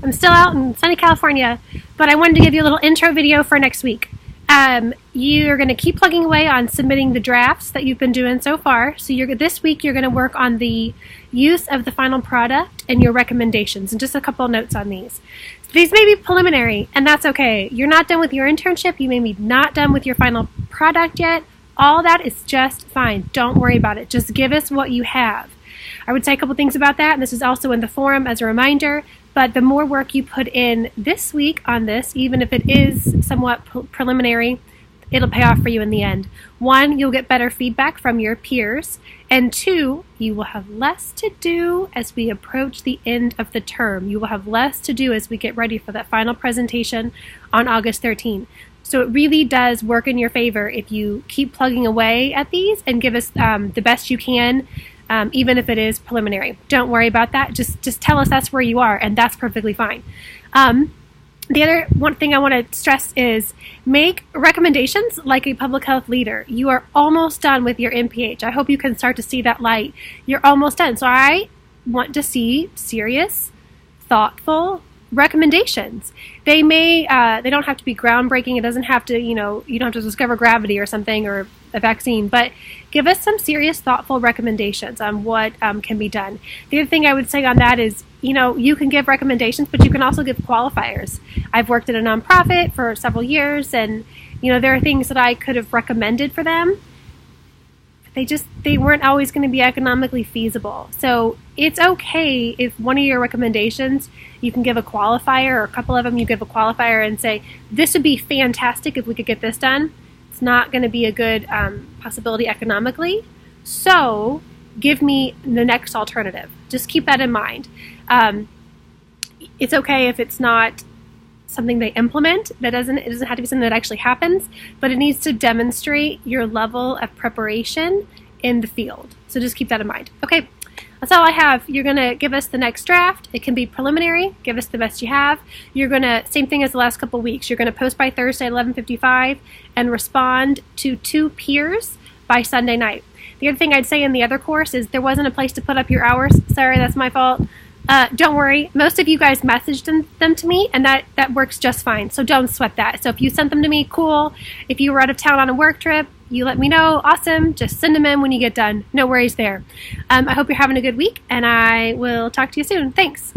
I'm still out in sunny California, but I wanted to give you a little intro video for next week. You're going to keep plugging away on submitting the drafts that you've been doing so far. So this week you're going to work on the use of the final product and your recommendations, and just a couple of notes on these. These may be preliminary, and that's okay. You're not done with your internship. You may be not done with your final product yet. All that is just fine. Don't worry about it. Just give us what you have. I would say a couple things about that, and this is also in the forum as a reminder, but the more work you put in this week on this, even if it is somewhat preliminary, it'll pay off for you in the end. 1, you'll get better feedback from your peers, and 2, you will have less to do as we approach the end of the term. You will have less to do as we get ready for that final presentation on August 13th. So it really does work in your favor if you keep plugging away at these and give us the best you can, even if it is preliminary. Don't worry about that. Just tell us that's where you are, and that's perfectly fine. The other one thing I want to stress is make recommendations like a public health leader. You are almost done with your MPH. I hope you can start to see that light. You're almost done. So I want to see serious, thoughtful recommendations. They don't have to be groundbreaking. It doesn't have to, you don't have to discover gravity or something or a vaccine, but give us some serious, thoughtful recommendations on what can be done. The other thing I would say on that is, you can give recommendations, but you can also give qualifiers. I've worked at a nonprofit for several years, and, there are things that I could have recommended for them. They weren't always going to be economically feasible. So it's okay if one of your recommendations, you can give a qualifier, or a couple of them you give a qualifier and say, this would be fantastic if we could get this done. It's not going to be a good possibility economically. So give me the next alternative. Just keep that in mind. It's okay if it's not something they implement. It doesn't have to be something that actually happens, but it needs to demonstrate your level of preparation in the field. So just keep that in mind. Okay, that's all I have. You're going to give us the next draft. It can be preliminary. Give us the best you have. You're going to, same thing as the last couple weeks, you're going to post by Thursday at 11:55 and respond to 2 peers by Sunday night. The other thing I'd say in the other course is there wasn't a place to put up your hours. Sorry, that's my fault. Don't worry. Most of you guys messaged them to me, and that works just fine. So don't sweat that. So if you sent them to me, cool. If you were out of town on a work trip, you let me know. Awesome. Just send them in when you get done. No worries there. I hope you're having a good week, and I will talk to you soon. Thanks.